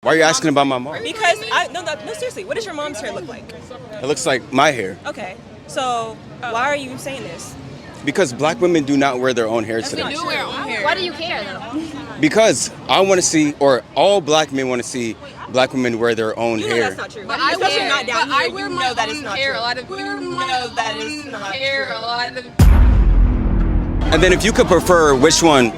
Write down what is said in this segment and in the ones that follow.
Why are you asking about my mom? Because no, seriously, what does your mom's hair look like? It looks like my hair. Okay, so why are you saying this? Because black women do not wear their own hair That's today. not true. Why do you care though? Because I want to see, or all black men want to see black women wear their own You know hair. that's not true. But I Especially wear, not down but I here. wear You my know that own is not hair. true. A lot of people know that is not hair. true. A lot of And then if you could prefer which one,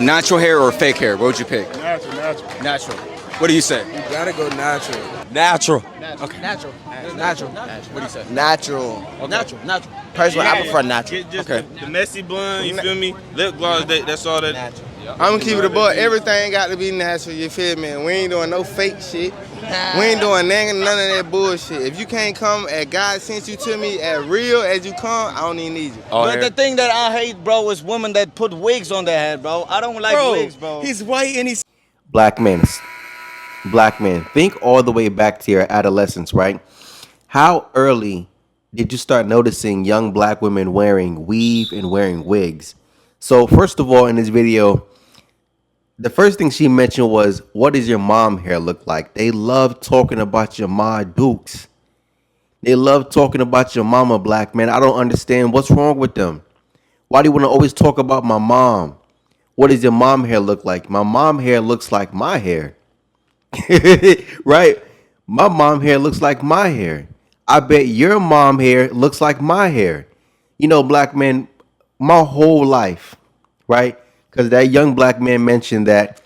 natural hair or fake hair, what would you pick? Natural. Natural. What do you say? You gotta go natural. Natural. Okay. Natural. What do you say? Natural. Natural. Natural. Personally, I prefer natural. Get just Okay. the messy blonde, you feel me? Lip gloss, that's all that. Natural. I'm gonna keep it a buck. Everything got to be natural. You feel me? We ain't doing no fake shit. We ain't doing none of that bullshit. If you can't come as God sent you to me as real as you come, I don't even need you. All But hair. the thing that I hate, bro, is women that put wigs on their head, bro. I don't like wigs, bro. He's white and he's Black men, think all the way back to your adolescence, right? How early did you start noticing young black women wearing weave and wearing wigs? So first of all, in this video, the first thing she mentioned was, what does your mom hair look like? They love talking about your ma Dukes. They love talking about your mama, black man. I don't understand what's wrong with them. Why do you want to always talk about my mom? What does your mom hair look like? My mom hair looks like my hair. Right? My mom hair looks like my hair. I bet your mom hair looks like my hair. You know, black men, my whole life, right? Because that young black man mentioned that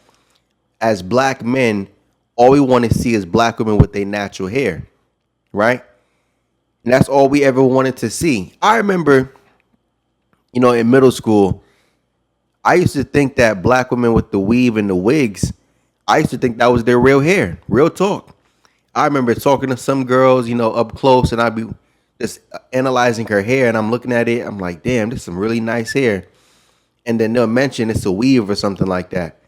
as black men, all we want to see is black women with their natural hair, right? And that's all we ever wanted to see. I remember, in middle school, I used to think that black women with the weave and the wigs, I used to think that was their real hair. Real talk. I remember talking to some girls, up close, and I'd be just analyzing her hair, and I'm looking at it. I'm like, damn, this is some really nice hair. And then they'll mention it's a weave or something like that.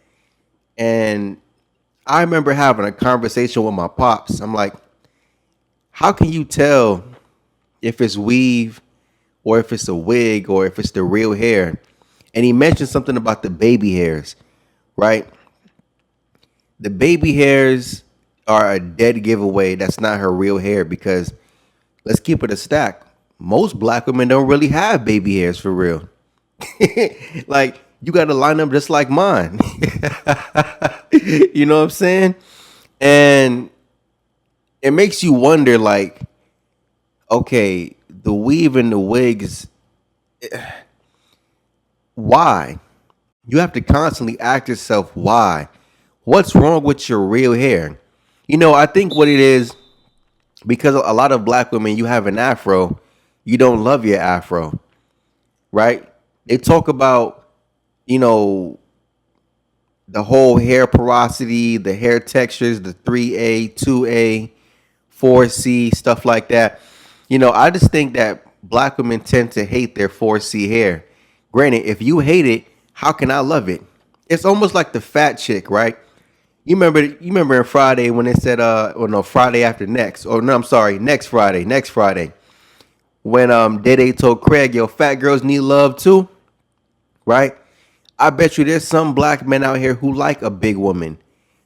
And I remember having a conversation with my pops. I'm like, how can you tell if it's weave or if it's a wig or if it's the real hair? And he mentioned something about the baby hairs, right? The baby hairs are a dead giveaway. That's not her real hair, because let's keep it a stack. Most black women don't really have baby hairs for real. Like, you got to line up just like mine. You know what I'm saying? And it makes you wonder, like, okay, the weave and the wigs, why? You have to constantly ask yourself, why? What's wrong with your real hair? I think what it is, because a lot of black women, you have an afro, you don't love your afro, right? They talk about, the whole hair porosity, the hair textures, the 3A, 2A, 4C, stuff like that. I just think that black women tend to hate their 4C hair. Granted, if you hate it, how can I love it? It's almost like the fat chick, right? You remember in Friday when it said, Friday after next, or no, I'm sorry, next Friday, when Dede told Craig, yo, fat girls need love too, right? I bet you there's some black men out here who like a big woman.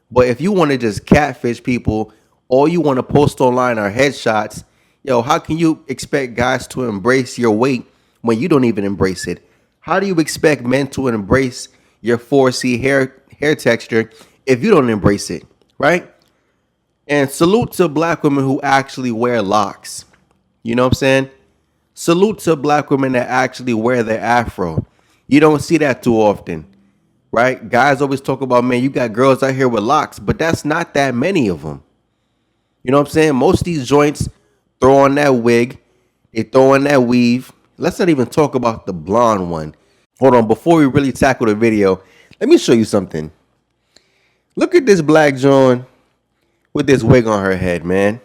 But if you want to just catfish people, all you want to post online are headshots, yo, how can you expect guys to embrace your weight when you don't even embrace it? How do you expect men to embrace your 4C hair texture if you don't embrace it, right? And salute to black women who actually wear locks. You know what I'm saying? Salute to black women that actually wear their afro. You don't see that too often, right? Guys always talk about, man, you got girls out here with locks, but that's not that many of them. You know what I'm saying? Most of these joints throw on that wig, they throw on that weave. Let's not even talk about the blonde one. Hold on, before we really tackle the video, let me show you something. Look at this black John with this wig on her head, man.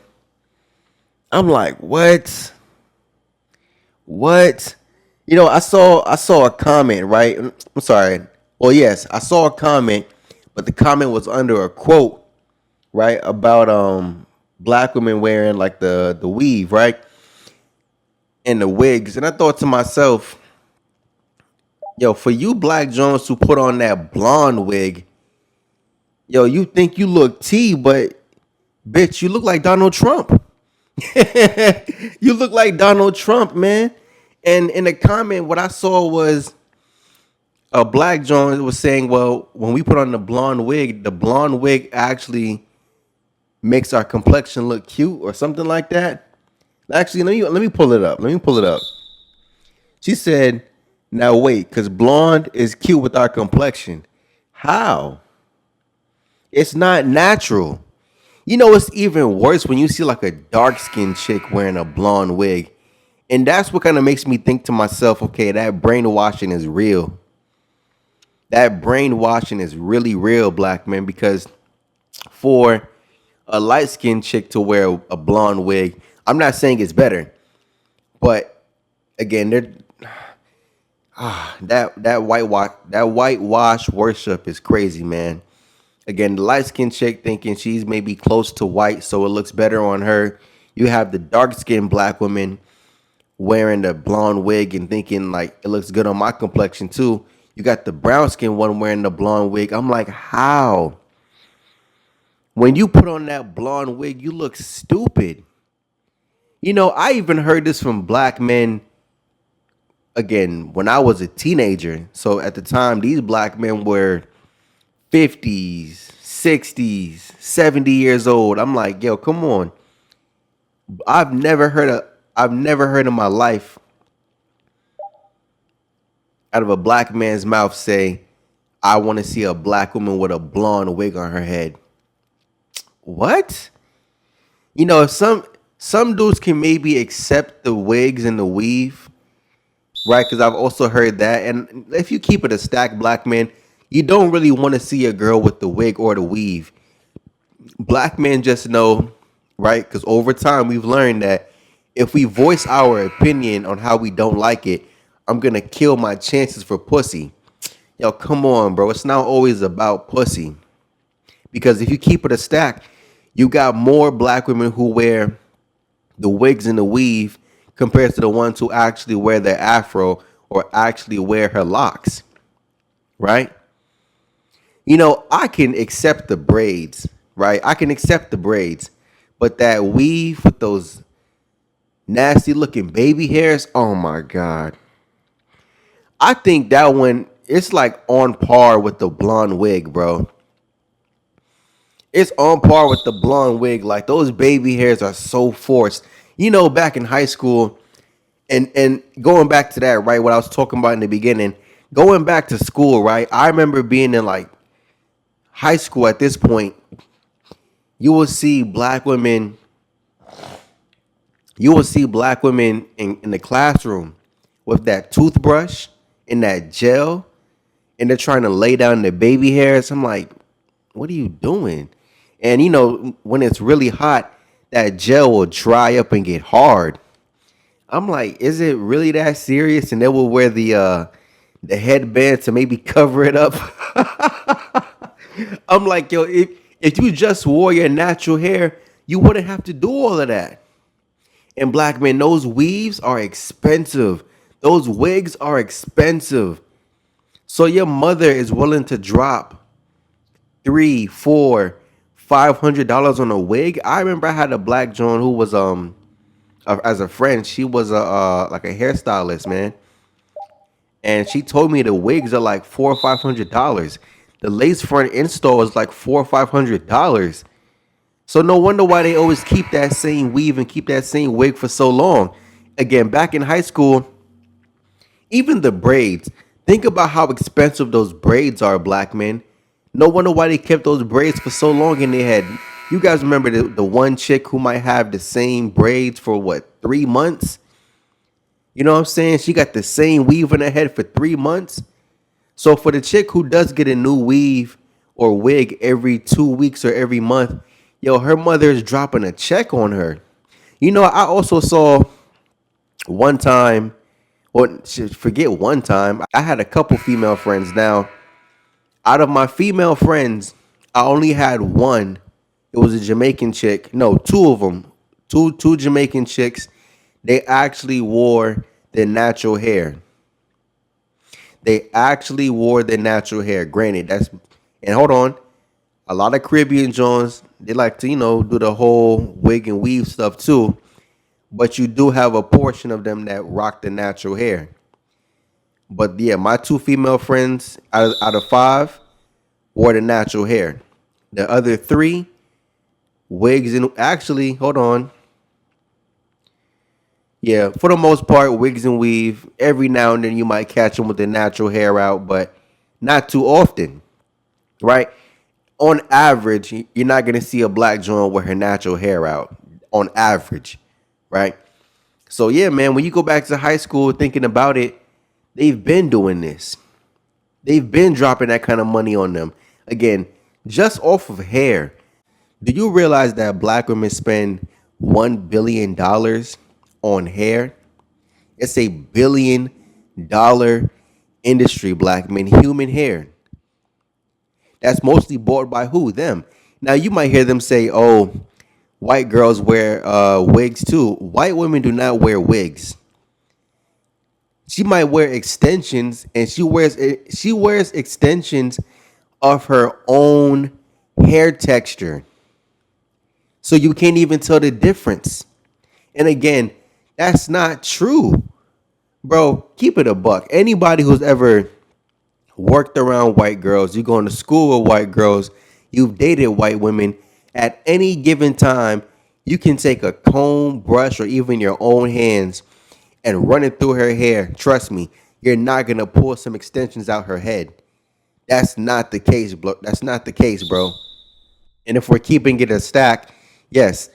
I'm like, what? What? I saw a comment, right? I'm sorry. Well, yes, I saw a comment, but the comment was under a quote, right? About black women wearing like the weave, right? And the wigs. And I thought to myself, yo, for you black Jones who put on that blonde wig, Yo, you think you look T, but bitch, you look like Donald Trump. You look like Donald Trump, man. And in the comment, what I saw was a black John was saying, well, when we put on the blonde wig actually makes our complexion look cute or something like that. Actually, let me pull it up. Let me pull it up. She said, now wait, because blonde is cute with our complexion. How? It's not natural. You know, it's even worse when you see like a dark-skinned chick wearing a blonde wig. And that's what kind of makes me think to myself, okay, that brainwashing is real. That brainwashing is really real, black men, because for a light-skinned chick to wear a blonde wig, I'm not saying it's better, but again, that whitewash worship is crazy, man. Again, the light-skinned chick thinking she's maybe close to white, so it looks better on her. You have the dark-skinned black woman wearing the blonde wig and thinking like it looks good on my complexion too. You got the brown-skinned one wearing the blonde wig. I'm like, how? When you put on that blonde wig, you look stupid. You know, I even heard this from black men, again, when I was a teenager. So at the time, these black men were 50s, 60s, 70 years old. I'm like, yo, come on. I've never heard in my life out of a black man's mouth say, I want to see a black woman with a blonde wig on her head. What? You know, some dudes can maybe accept the wigs and the weave, right? Because I've also heard that. And if you keep it a stack, black man, you don't really want to see a girl with the wig or the weave. Black men just know, right? Because over time, we've learned that if we voice our opinion on how we don't like it, I'm going to kill my chances for pussy. Yo, come on, bro. It's not always about pussy. Because if you keep it a stack, you got more black women who wear the wigs and the weave compared to the ones who actually wear their afro or actually wear her locks, right? You know, I can accept the braids, right? I can accept the braids, but that weave with those nasty looking baby hairs, oh my God. I think that one, it's like on par with the blonde wig, bro. It's on par with the blonde wig. Like, those baby hairs are so forced. You know, back in high school, and going back to that, right, what I was talking about in the beginning, going back to school, right, I remember being in, like, high school at this point, you will see black women in the classroom with that toothbrush and that gel, and they're trying to lay down their baby hairs. I'm like, what are you doing? And, you know, when it's really hot, that gel will dry up and get hard. I'm like, is it really that serious? And they will wear the headband to maybe cover it up. I'm like, yo, if you just wore your natural hair, you wouldn't have to do all of that. And black men, those weaves are expensive. Those wigs are expensive. So your mother is willing to drop $300, $400, $500 on a wig. I remember I had a black John who was as a friend. She was like a hairstylist, man, and she told me the wigs are like $400 or $500. The lace front install is like $400 or $500. So no wonder why they always keep that same weave and keep that same wig for so long. Again, back in high school, even the braids. Think about how expensive those braids are, black men. No wonder why they kept those braids for so long in their head. You guys remember the one chick who might have the same braids for, what, 3 months? You know what I'm saying? She got the same weave in her head for 3 months. So for the chick who does get a new weave or wig every 2 weeks or every month, yo, her mother is dropping a check on her. You know, I also saw one time, or forget one time, I had a couple female friends. Now, out of my female friends, I only had one. It was a Jamaican chick. No, two of them. Two Jamaican chicks. They actually wore their natural hair. They actually wore their natural hair. Granted, and hold on. A lot of Caribbean Jones, they like to, do the whole wig and weave stuff too. But you do have a portion of them that rock the natural hair. But yeah, my two female friends out of five wore the natural hair. The other three, wigs and actually, hold on. Yeah, for the most part, wigs and weave. Every now and then you might catch them with the natural hair out, but not too often, right? On average, you're not going to see a black joint with her natural hair out on average, right? So yeah, man, when you go back to high school thinking about it, they've been doing this. They've been dropping that kind of money on them. Again, just off of hair. Do you realize that black women spend $1 billion on hair? It's $1 billion industry, black men, human hair. That's mostly bought by who? Them. Now, you might hear them say, oh, white girls wear wigs too. White women do not wear wigs. She might wear extensions, and she wears extensions of her own hair texture. So you can't even tell the difference. And again, that's not true. Bro, keep it a buck. Anybody who's ever worked around white girls, you going to school with white girls, you've dated white women, at any given time, you can take a comb, brush, or even your own hands and run it through her hair. Trust me, you're not going to pull some extensions out her head. That's not the case, bro. That's not the case, bro. And if we're keeping it a stack, yes,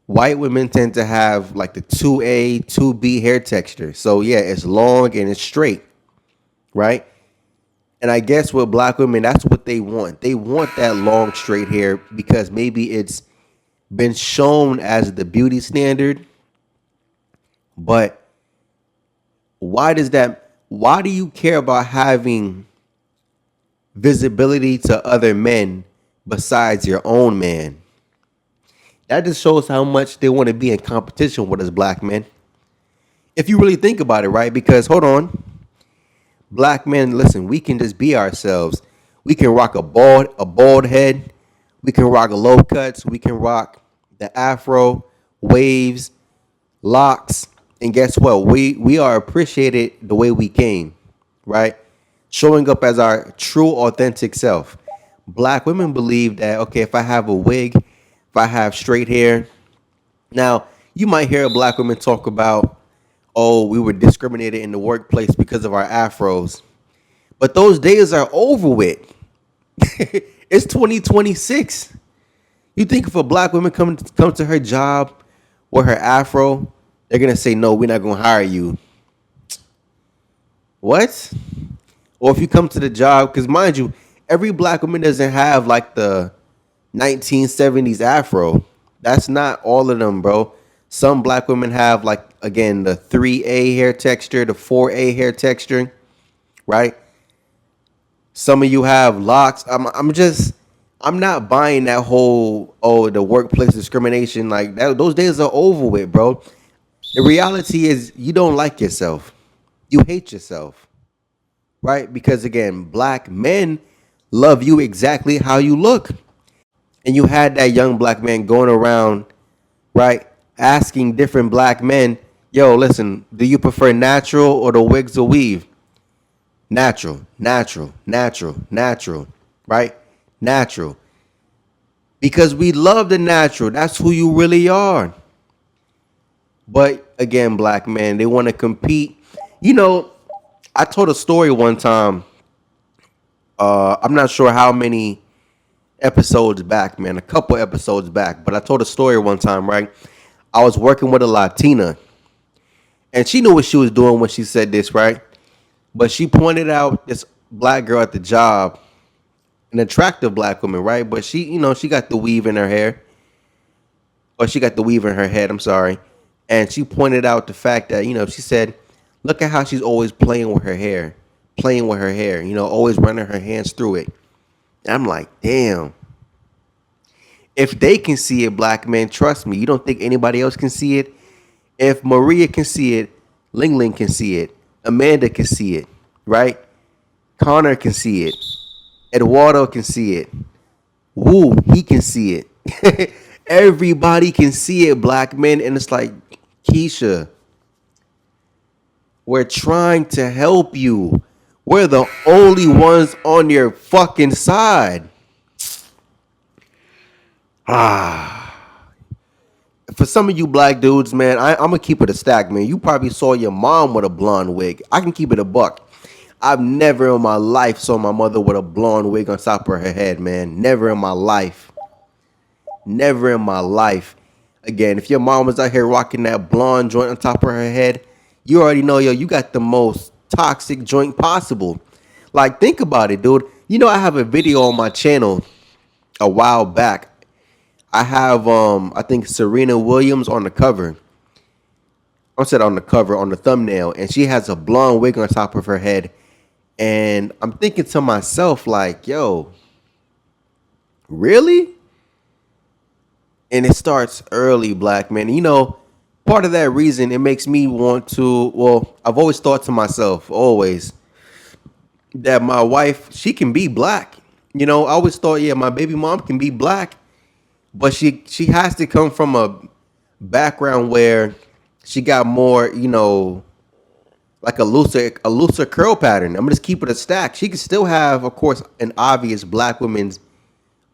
white women tend to have like the 2A, 2B hair texture. So yeah, it's long and it's straight, right? And I guess with black women, that's what they want. They want that long, straight hair because maybe it's been shown as the beauty standard. But why do you care about having visibility to other men besides your own man? That just shows how much they want to be in competition with us black men. If you really think about it, right? Because hold on. Black men, listen, we can just be ourselves. We can rock a bald head. We can rock low cuts. We can rock the afro, waves, locks. And guess what? We are appreciated the way we came, right? Showing up as our true, authentic self. Black women believe that, okay, if I have a wig, if I have straight hair. Now, you might hear a black woman talk about, oh, we were discriminated in the workplace because of our afros. But those days are over with. It's 2026. You think if a black woman come to her job with her afro, they're going to say, no, we're not going to hire you. What? Or if you come to the job, because mind you, every black woman doesn't have like the 1970s afro. That's not all of them, bro. Some black women have, like, again, the 3A hair texture, the 4A hair texture, right? Some of you have locks. I'm not buying that whole, oh, the workplace discrimination. Like, that, those days are over with, bro. The reality is you don't like yourself. You hate yourself, right? Because, again, black men love you exactly how you look. And you had that young black man going around, right, asking different black men, yo, listen, do you prefer natural or the wigs or weave? Natural, natural, natural, natural, right? Natural. Because we love the natural. That's who you really are. But again, black men, they want to compete. You know, I told a story one time. I'm not sure how many episodes back, man, a couple episodes back, but I told a story one time, right? I was working with a Latina, and she knew what she was doing when she said this, right? But she pointed out this black girl at the job, an attractive black woman, right? But she, you know, she got the weave in her hair, or she got the weave in her head, I'm sorry. And she pointed out the fact that, you know, she said, look at how she's always playing with her hair, you know, always running her hands through it. And I'm like, damn. If they can see it, black men, trust me, you don't think anybody else can see it? If Maria can see it, Ling Ling can see it, Amanda can see it, right? Connor can see it, Eduardo can see it, woo, he can see it. Everybody can see it, black men. And it's like, Keisha, we're trying to help you. We're the only ones on your fucking side. For some of you black dudes, man, I'm gonna keep it a stack, man. You probably saw your mom with a blonde wig. I can keep it a buck. I've never in my life saw my mother with a blonde wig on top of her head, man. Never in my life. Never in my life. Again, if your mom was out here rocking that blonde joint on top of her head, you already know, yo, you got the most toxic joint possible. Like, think about it, dude. You know, I have a video on my channel a while back. I have, I think Serena Williams on the cover. I said on the cover, on the thumbnail, and she has a blonde wig on top of her head. And I'm thinking to myself, like, yo, really? And it starts early, black man. You know, part of that reason it makes me want to, well, I've always thought to myself, always, that my wife, she can be black. You know, I always thought, yeah, my baby mom can be black. But she has to come from a background where she got more, you know, like a looser curl pattern. I'm gonna just keep it a stack. She can still have, of course, an obvious black woman's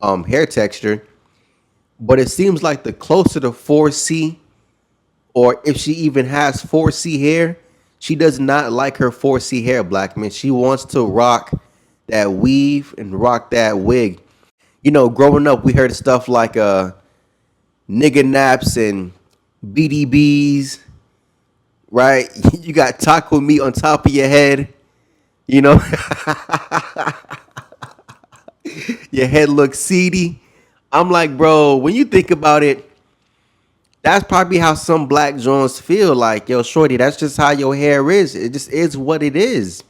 hair texture, but it seems like the closer to 4C, or if she even has 4C hair, she does not like her 4C hair, black man. She wants to rock that weave and rock that wig. You know, growing up, we heard stuff like nigga naps and BDBs, right? You got taco meat on top of your head, you know? Your head looks seedy. I'm like, bro, when you think about it, that's probably how some black Jones feel. Like, yo, shorty, that's just how your hair is. It just is what it is.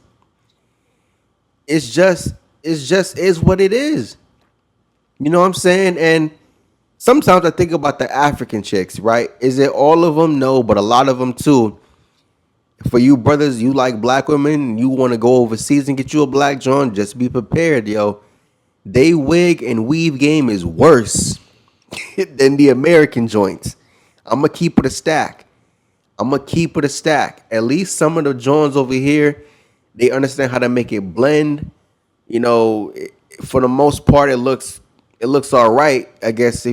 It's just is what it is. You know what I'm saying? And sometimes I think about the African chicks, right? Is it all of them? No, but a lot of them too. For you brothers, you like black women, you want to go overseas and get you a black John, just be prepared, yo. They wig and weave game is worse than the American joints. I'm going to keep it a stack. At least some of the Johns over here, they understand how to make it blend. You know, for the most part, it looks all right, I guess.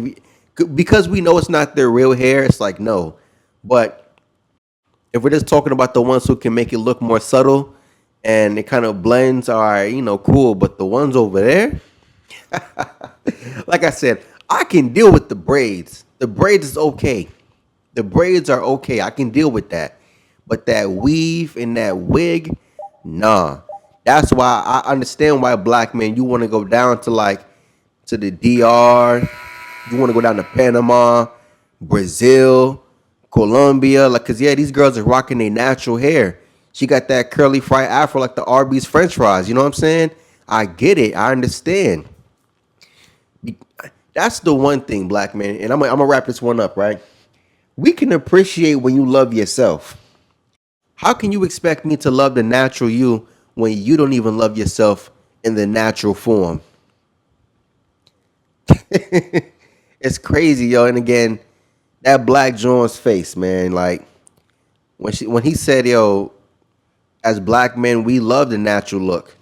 Because we know it's not their real hair, it's like, no. But if we're just talking about the ones who can make it look more subtle and it kind of blends, all right, you know, cool. But the ones over there, like I said, I can deal with the braids. The braids is okay. The braids are okay. I can deal with that. But that weave and that wig, nah. That's why I understand why black men, you want to go down to to the DR. You want to go down to Panama, Brazil, Colombia. Like, cause yeah, these girls are rocking their natural hair. She got that curly fry afro like the Arby's French fries. You know what I'm saying? I get it. I understand. That's the one thing, black man. And I'm gonna wrap this one up, right? We can appreciate when you love yourself. How can you expect me to love the natural you when you don't even love yourself in the natural form? It's crazy, yo. And again, that black John's face, man. Like when he said, yo, as black men, we love the natural look.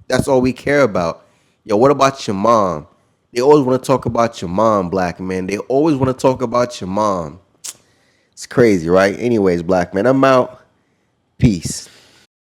That's all we care about. Yo, what about your mom? They always want to talk about your mom, black man. They always want to talk about your mom. It's crazy, right? Anyways, black man, I'm out. Peace.